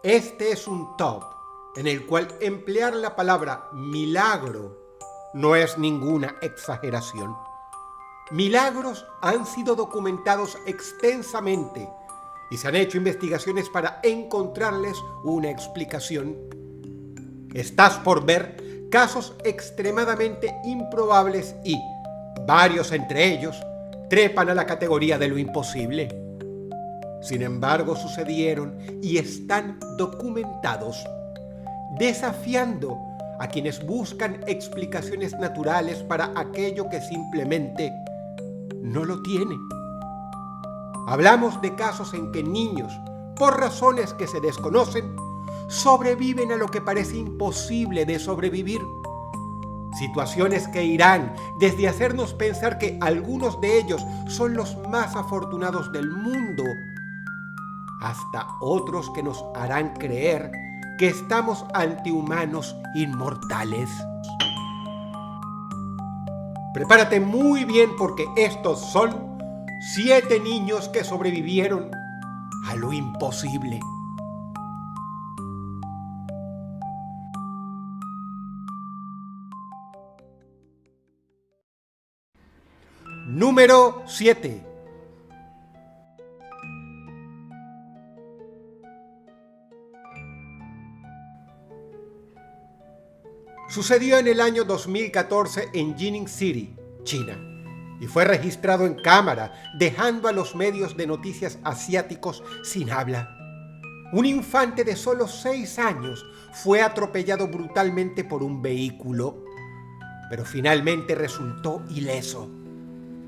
Este es un top en el cual emplear la palabra milagro no es ninguna exageración. Milagros han sido documentados extensamente y se han hecho investigaciones para encontrarles una explicación. Estás por ver casos extremadamente improbables y, varios entre ellos, trepan a la categoría de lo imposible. Sin embargo, sucedieron y están documentados, desafiando a quienes buscan explicaciones naturales para aquello que simplemente no lo tiene. Hablamos de casos en que niños, por razones que se desconocen, sobreviven a lo que parece imposible de sobrevivir. Situaciones que irán desde hacernos pensar que algunos de ellos son los más afortunados del mundo, hasta otros que nos harán creer que estamos ante humanos inmortales. Prepárate muy bien porque estos son 7 niños que sobrevivieron a lo imposible. Número 7. Sucedió en el año 2014 en Jining City, China, y fue registrado en cámara, dejando a los medios de noticias asiáticos sin habla. Un infante de solo 6 años fue atropellado brutalmente por un vehículo, pero finalmente resultó ileso.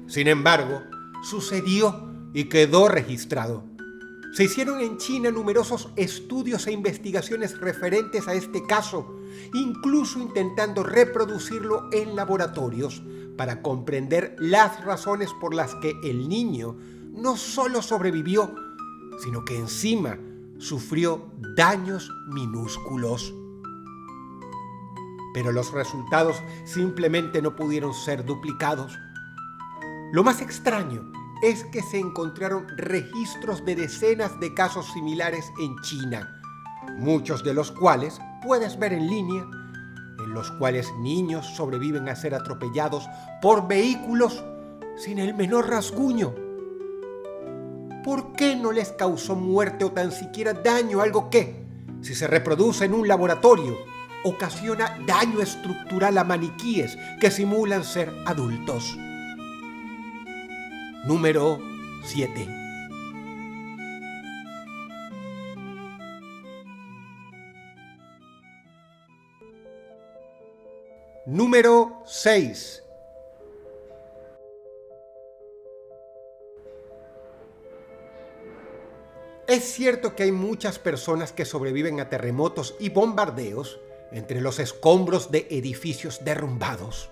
Sin embargo, sucedió y quedó registrado. Se hicieron en China numerosos estudios e investigaciones referentes a este caso, incluso intentando reproducirlo en laboratorios para comprender las razones por las que el niño no solo sobrevivió, sino que encima sufrió daños minúsculos. Pero los resultados simplemente no pudieron ser duplicados. Lo más extraño es que se encontraron registros de decenas de casos similares en China, muchos de los cuales puedes ver en línea, en los cuales niños sobreviven a ser atropellados por vehículos sin el menor rasguño. ¿Por qué no les causó muerte o tan siquiera daño algo que, si se reproduce en un laboratorio, ocasiona daño estructural a maniquíes que simulan ser adultos? Número 7. Número 6. Es cierto que hay muchas personas que sobreviven a terremotos y bombardeos entre los escombros de edificios derrumbados.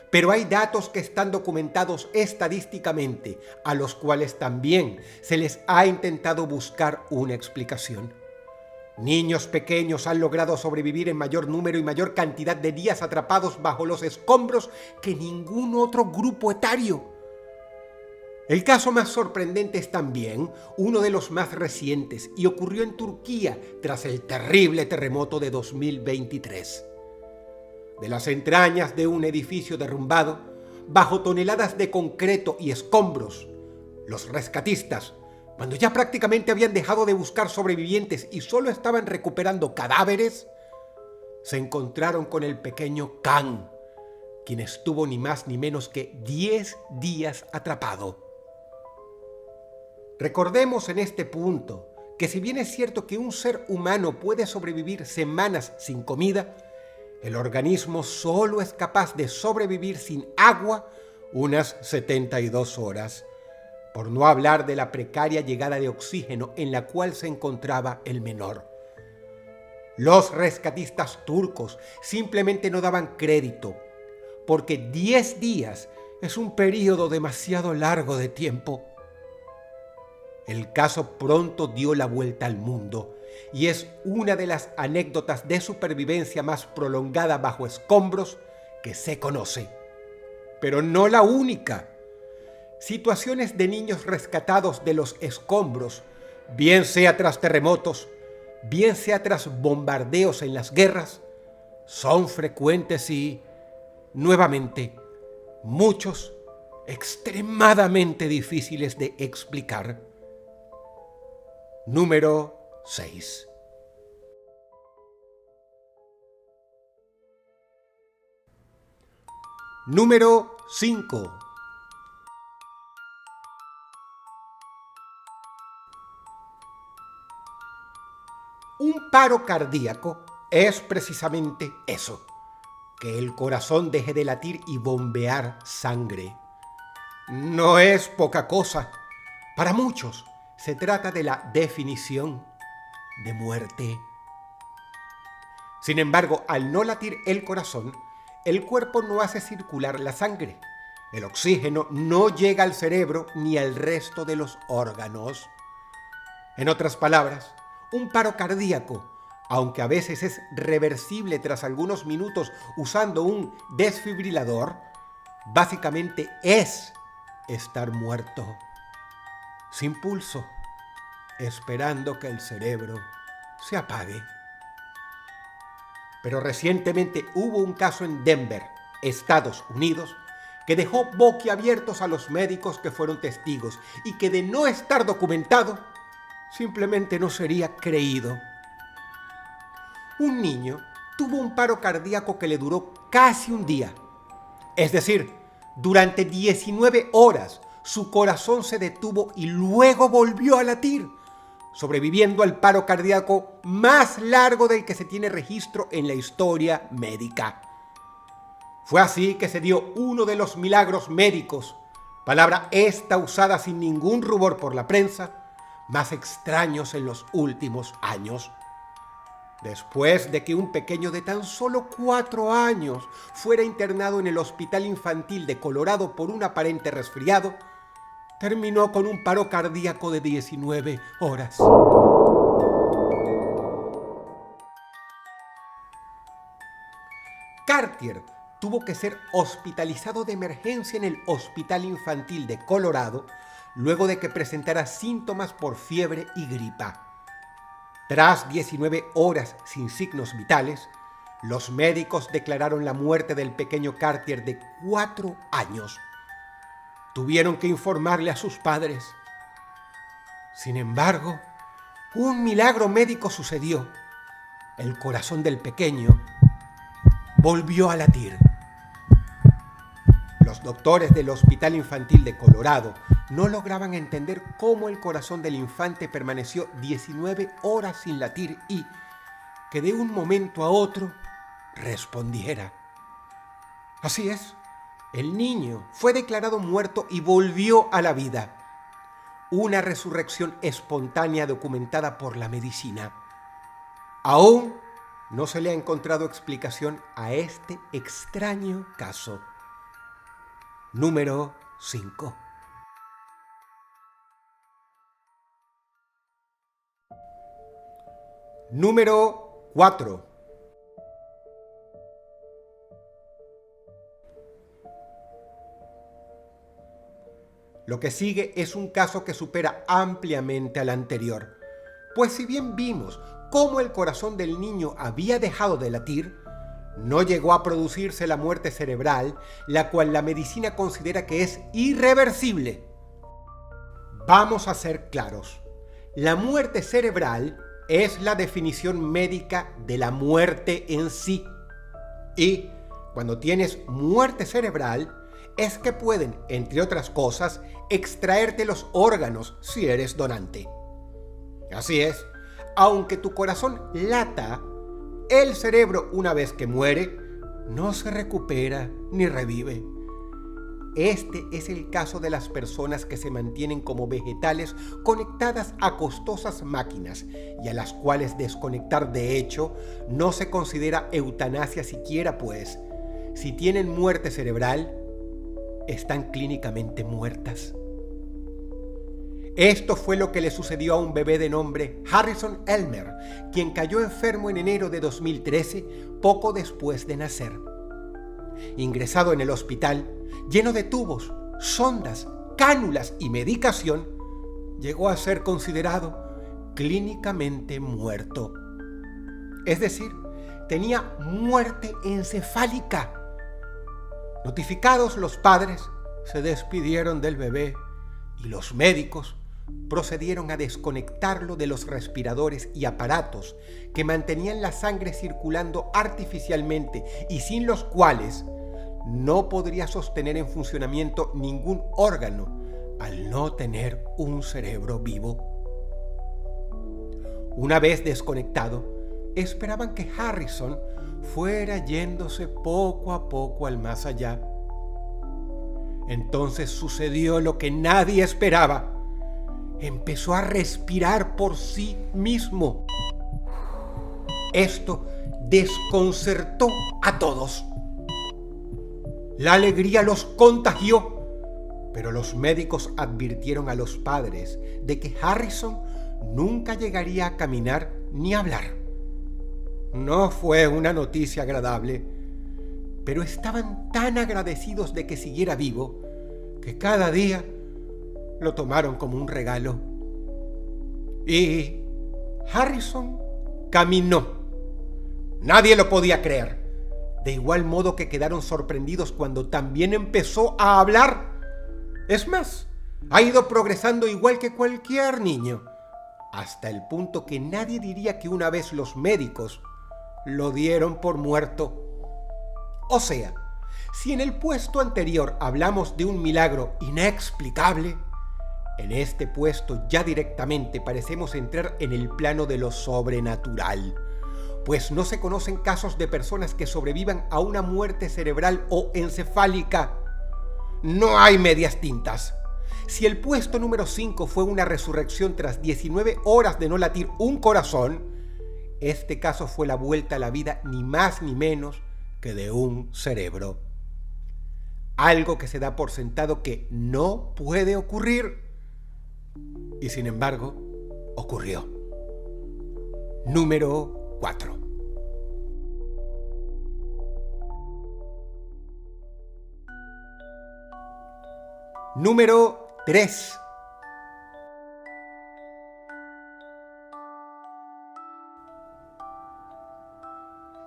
Pero hay datos que están documentados estadísticamente, a los cuales también se les ha intentado buscar una explicación. Niños pequeños han logrado sobrevivir en mayor número y mayor cantidad de días atrapados bajo los escombros que ningún otro grupo etario. El caso más sorprendente es también uno de los más recientes y ocurrió en Turquía tras el terrible terremoto de 2023. De las entrañas de un edificio derrumbado, bajo toneladas de concreto y escombros, los rescatistas, cuando ya prácticamente habían dejado de buscar sobrevivientes y solo estaban recuperando cadáveres, se encontraron con el pequeño Khan, quien estuvo ni más ni menos que 10 días atrapado. Recordemos en este punto que si bien es cierto que un ser humano puede sobrevivir semanas sin comida, el organismo solo es capaz de sobrevivir sin agua unas 72 horas, por no hablar de la precaria llegada de oxígeno en la cual se encontraba el menor. Los rescatistas turcos simplemente no daban crédito, porque 10 días es un periodo demasiado largo de tiempo. El caso pronto dio la vuelta al mundo y es una de las anécdotas de supervivencia más prolongada bajo escombros que se conoce. Pero no la única. Situaciones de niños rescatados de los escombros, bien sea tras terremotos, bien sea tras bombardeos en las guerras, son frecuentes y, nuevamente, muchos extremadamente difíciles de explicar. Número 6. Número 5. Un paro cardíaco es precisamente eso, que el corazón deje de latir y bombear sangre. No es poca cosa. Para muchos se trata de la definición de muerte. Sin embargo, al no latir el corazón, el cuerpo no hace circular la sangre. El oxígeno no llega al cerebro ni al resto de los órganos. En otras palabras, un paro cardíaco, aunque a veces es reversible tras algunos minutos usando un desfibrilador, básicamente es estar muerto, sin pulso, esperando que el cerebro se apague. Pero recientemente hubo un caso en Denver, Estados Unidos, que dejó boquiabiertos a los médicos que fueron testigos y que de no estar documentado, simplemente no sería creído. Un niño tuvo un paro cardíaco que le duró casi un día. Es decir, durante 19 horas su corazón se detuvo y luego volvió a latir, sobreviviendo al paro cardíaco más largo del que se tiene registro en la historia médica. Fue así que se dio uno de los milagros médicos, palabra esta usada sin ningún rubor por la prensa, más extraños en los últimos años. Después de que un pequeño de tan solo 4 años fuera internado en el Hospital Infantil de Colorado por un aparente resfriado, terminó con un paro cardíaco de 19 horas. Cartier tuvo que ser hospitalizado de emergencia en el Hospital Infantil de Colorado luego de que presentara síntomas por fiebre y gripa. Tras 19 horas sin signos vitales, los médicos declararon la muerte del pequeño Cartier de 4 años. Tuvieron que informarle a sus padres. Sin embargo, un milagro médico sucedió. El corazón del pequeño volvió a latir. Los doctores del Hospital Infantil de Colorado no lograban entender cómo el corazón del infante permaneció 19 horas sin latir y que de un momento a otro respondiera. Así es, el niño fue declarado muerto y volvió a la vida. Una resurrección espontánea documentada por la medicina. Aún no se le ha encontrado explicación a este extraño caso. Número 5. Número 4. Lo que sigue es un caso que supera ampliamente al anterior, pues si bien vimos cómo el corazón del niño había dejado de latir, no llegó a producirse la muerte cerebral, la cual la medicina considera que es irreversible. Vamos a ser claros, la muerte cerebral es la definición médica de la muerte en sí. Y cuando tienes muerte cerebral, es que pueden, entre otras cosas, extraerte los órganos si eres donante. Así es, aunque tu corazón lata, el cerebro, una vez que muere, no se recupera ni revive. Este es el caso de las personas que se mantienen como vegetales conectadas a costosas máquinas y a las cuales desconectar de hecho no se considera eutanasia siquiera, pues si tienen muerte cerebral, están clínicamente muertas. Esto fue lo que le sucedió a un bebé de nombre Harrison Elmer, quien cayó enfermo en enero de 2013, poco después de nacer. Ingresado en el hospital, lleno de tubos, sondas, cánulas y medicación, llegó a ser considerado clínicamente muerto. Es decir, tenía muerte encefálica. Notificados los padres, se despidieron del bebé y los médicos procedieron a desconectarlo de los respiradores y aparatos que mantenían la sangre circulando artificialmente y sin los cuales no podría sostener en funcionamiento ningún órgano al no tener un cerebro vivo. Una vez desconectado, esperaban que Harrison fuera yéndose poco a poco al más allá. Entonces sucedió lo que nadie esperaba. Empezó a respirar por sí mismo. Esto desconcertó a todos. La alegría los contagió, pero los médicos advirtieron a los padres de que Harrison nunca llegaría a caminar ni a hablar. No fue una noticia agradable, pero estaban tan agradecidos de que siguiera vivo que cada día lo tomaron como un regalo. Y Harrison caminó. Nadie lo podía creer. De igual modo que quedaron sorprendidos cuando también empezó a hablar. Es más, ha ido progresando igual que cualquier niño, hasta el punto que nadie diría que una vez los médicos lo dieron por muerto. O sea, si en el puesto anterior hablamos de un milagro inexplicable, en este puesto ya directamente parecemos entrar en el plano de lo sobrenatural, pues no se conocen casos de personas que sobrevivan a una muerte cerebral o encefálica. No hay medias tintas. Si el puesto número 5 fue una resurrección tras 19 horas de no latir un corazón, este caso fue la vuelta a la vida ni más ni menos que de un cerebro. Algo que se da por sentado que no puede ocurrir. Y sin embargo, ocurrió. Número 4. Número 3.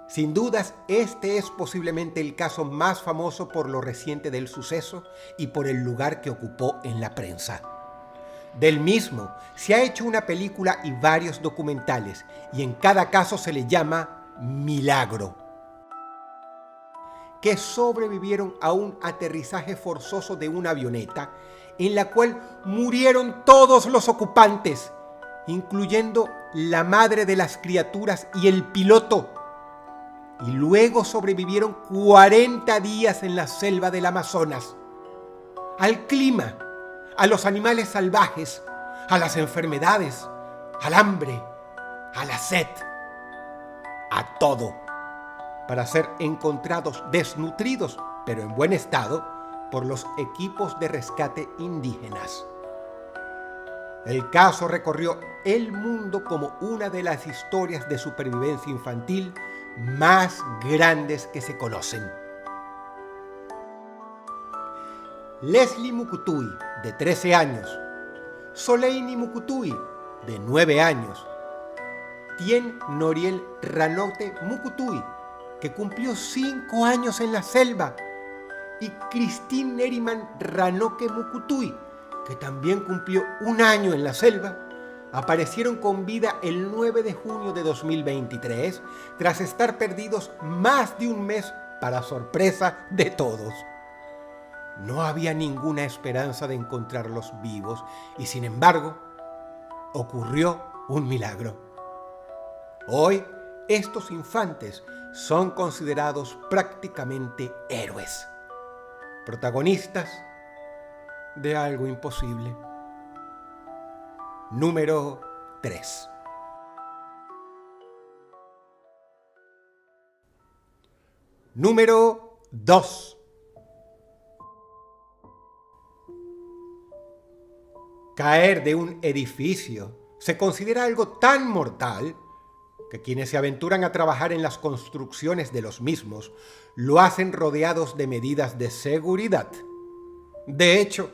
Sin dudas, este es posiblemente el caso más famoso por lo reciente del suceso y por el lugar que ocupó en la prensa. Del mismo se ha hecho una película y varios documentales, y en cada caso se le llama milagro. Que sobrevivieron a un aterrizaje forzoso de una avioneta, en la cual murieron todos los ocupantes, incluyendo la madre de las criaturas y el piloto. Y luego sobrevivieron 40 días en la selva del Amazonas, al clima, a los animales salvajes, a las enfermedades, al hambre, a la sed, a todo, para ser encontrados desnutridos, pero en buen estado, por los equipos de rescate indígenas. El caso recorrió el mundo como una de las historias de supervivencia infantil más grandes que se conocen. Leslie Mukutui, de 13 años, Soleini Mukutui, de 9 años, Tien Noriel Ranote Mukutui, que cumplió 5 años en la selva, y Christine Neriman Ranoke Mukutui, que también cumplió 1 año en la selva, aparecieron con vida el 9 de junio de 2023, tras estar perdidos más de un mes para sorpresa de todos. No había ninguna esperanza de encontrarlos vivos y, sin embargo, ocurrió un milagro. Hoy, estos infantes son considerados prácticamente héroes, protagonistas de algo imposible. Número 3. Número 2. Caer de un edificio se considera algo tan mortal que quienes se aventuran a trabajar en las construcciones de los mismos lo hacen rodeados de medidas de seguridad. De hecho,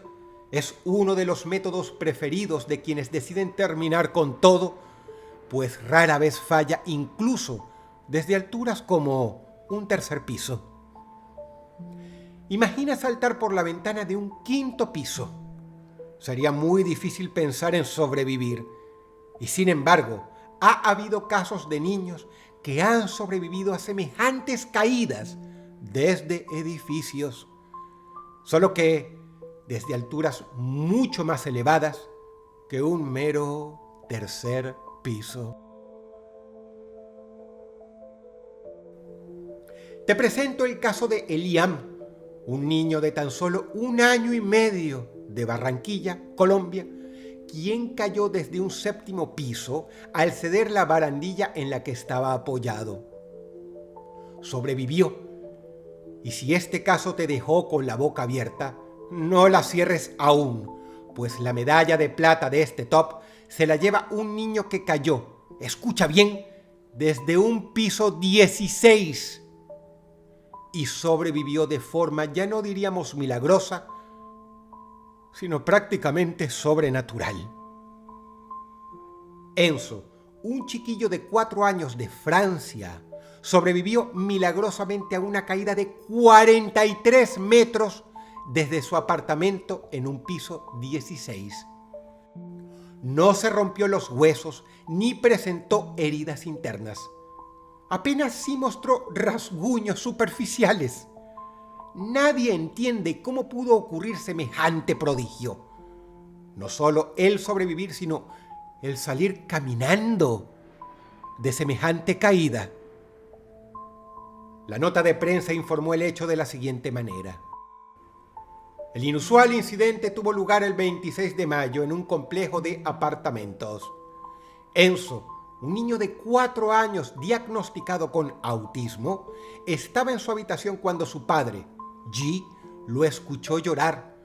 Es uno de los métodos preferidos de quienes deciden terminar con todo, pues rara vez falla incluso desde alturas como un tercer piso. Imagina saltar por la ventana de un quinto piso. Sería muy difícil pensar en sobrevivir. Y sin embargo, ha habido casos de niños que han sobrevivido a semejantes caídas desde edificios. Solo que desde alturas mucho más elevadas que un mero tercer piso. Te presento el caso de Eliam, un niño de tan solo 1 año y medio de Barranquilla, Colombia, quien cayó desde un 7º piso al ceder la barandilla en la que estaba apoyado. Sobrevivió. Y si este caso te dejó con la boca abierta, no la cierres aún, pues la medalla de plata de este top se la lleva un niño que cayó, escucha bien, desde un piso 16 y sobrevivió de forma, ya no diríamos milagrosa, sino prácticamente sobrenatural. Enzo, un chiquillo de 4 años de Francia, sobrevivió milagrosamente a una caída de 43 metros desde su apartamento en un piso 16. No se rompió los huesos ni presentó heridas internas. Apenas sí mostró rasguños superficiales. Nadie entiende cómo pudo ocurrir semejante prodigio. No solo el sobrevivir, sino el salir caminando de semejante caída. La nota de prensa informó el hecho de la siguiente manera. El inusual incidente tuvo lugar el 26 de mayo en un complejo de apartamentos. Enzo, un niño de 4 años diagnosticado con autismo, estaba en su habitación cuando su padre, G, lo escuchó llorar.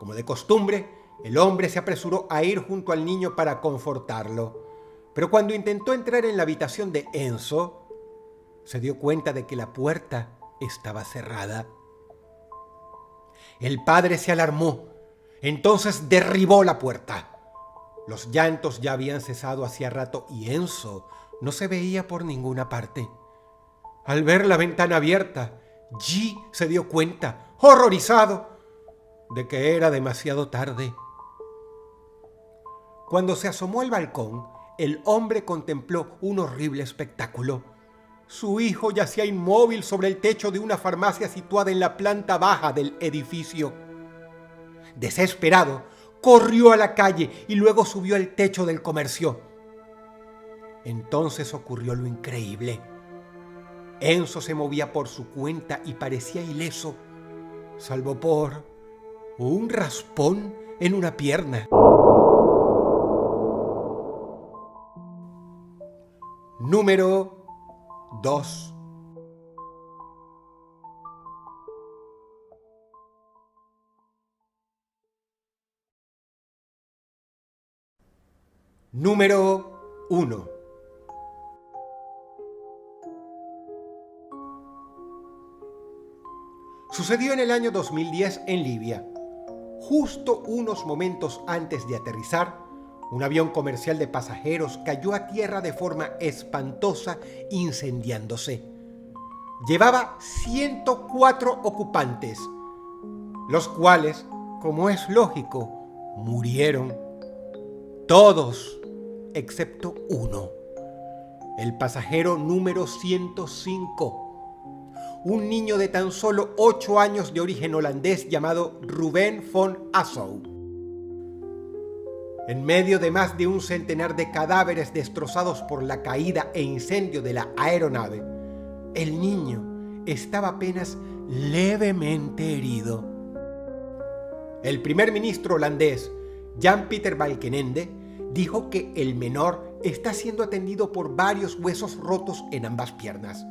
Como de costumbre, el hombre se apresuró a ir junto al niño para confortarlo. Pero cuando intentó entrar en la habitación de Enzo, se dio cuenta de que la puerta estaba cerrada. El padre se alarmó, entonces derribó la puerta. Los llantos ya habían cesado hacía rato y Enzo no se veía por ninguna parte. Al ver la ventana abierta, G se dio cuenta, horrorizado, de que era demasiado tarde. Cuando se asomó al balcón, el hombre contempló un horrible espectáculo. Su hijo yacía inmóvil sobre el techo de una farmacia situada en la planta baja del edificio. Desesperado, corrió a la calle y luego subió al techo del comercio. Entonces ocurrió lo increíble. Enzo se movía por su cuenta y parecía ileso, salvo por un raspón en una pierna. Número 2. Número 1. Sucedió en el año 2010 en Libia. Justo unos momentos antes de aterrizar, un avión comercial de pasajeros cayó a tierra de forma espantosa, incendiándose. Llevaba 104 ocupantes, los cuales, como es lógico, murieron. Todos, excepto uno, el pasajero número 105. Un niño de tan solo 8 años de origen holandés llamado Ruben von Assou. En medio de más de un centenar de cadáveres destrozados por la caída e incendio de la aeronave, el niño estaba apenas levemente herido. El primer ministro holandés, Jan-Peter Balkenende, dijo que el menor está siendo atendido por varios huesos rotos en ambas piernas.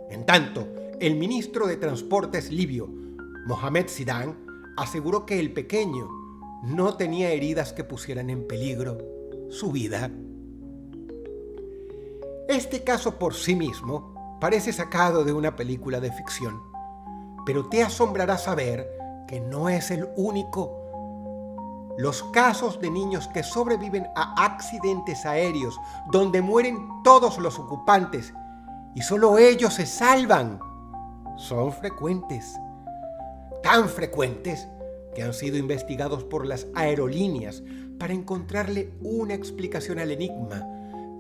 En tanto, el ministro de Transportes libio, Mohamed Zidane, aseguró que el pequeño no tenía heridas que pusieran en peligro su vida. Este caso por sí mismo parece sacado de una película de ficción, pero te asombrará saber que no es el único. los casos de niños que sobreviven a accidentes aéreos donde mueren todos los ocupantes y solo ellos se salvan son frecuentes. Tan frecuentes que han sido investigados por las aerolíneas para encontrarle una explicación al enigma,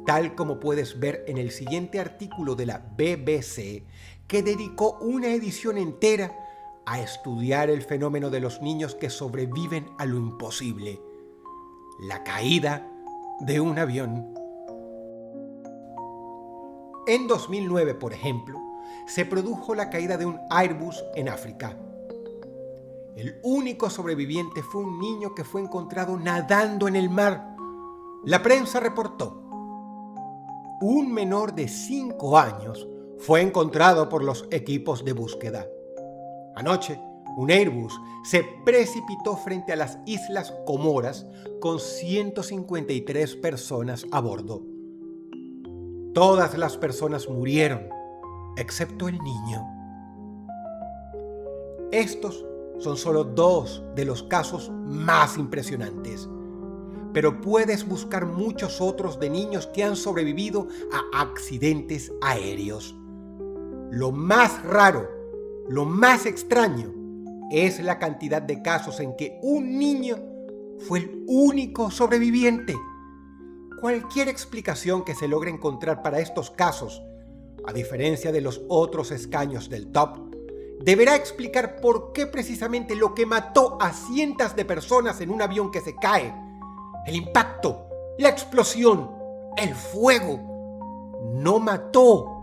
tal como puedes ver en el siguiente artículo de la BBC, que dedicó una edición entera a estudiar el fenómeno de los niños que sobreviven a lo imposible: la caída de un avión. En 2009, por ejemplo, se produjo la caída de un Airbus en África. El único sobreviviente fue un niño que fue encontrado nadando en el mar. La prensa reportó: un menor de 5 años fue encontrado por los equipos de búsqueda. Anoche, un Airbus se precipitó frente a las Islas Comoras con 153 personas a bordo. Todas las personas murieron, excepto el niño. Estos son solo 2 de los casos más impresionantes, pero puedes buscar muchos otros de niños que han sobrevivido a accidentes aéreos. Lo más raro, lo más extraño, es la cantidad de casos en que un niño fue el único sobreviviente. Cualquier explicación que se logre encontrar para estos casos, a diferencia de los otros escaños del top, deberá explicar por qué precisamente lo que mató a cientos de personas en un avión que se cae, el impacto, la explosión, el fuego, no mató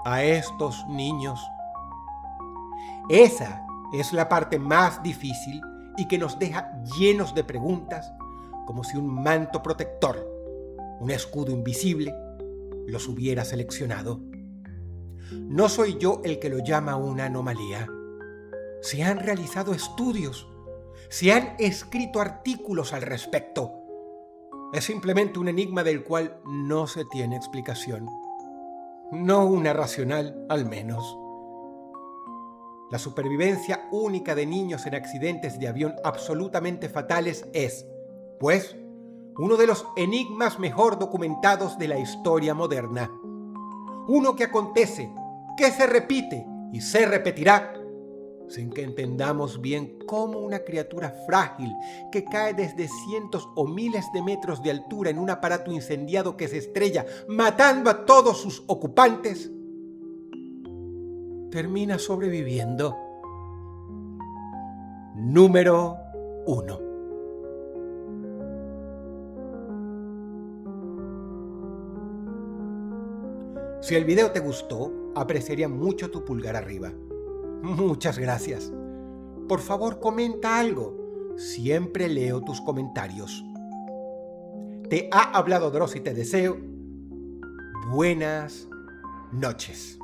a estos niños. Esa es la parte más difícil y que nos deja llenos de preguntas, como si un manto protector, un escudo invisible, los hubiera seleccionado. No soy yo el que lo llama una anomalía. Se han realizado estudios, se han escrito artículos al respecto. Es simplemente un enigma del cual no se tiene explicación. No una racional, al menos. La supervivencia única de niños en accidentes de avión absolutamente fatales es, pues, uno de los enigmas mejor documentados de la historia moderna. Uno que acontece, que se repite y se repetirá, sin que entendamos bien cómo una criatura frágil que cae desde cientos o miles de metros de altura en un aparato incendiado que se estrella, matando a todos sus ocupantes, termina sobreviviendo. Número 1. Si el video te gustó, apreciaría mucho tu pulgar arriba. Muchas gracias. Por favor, comenta algo. Siempre leo tus comentarios. Te ha hablado Dross y te deseo buenas noches.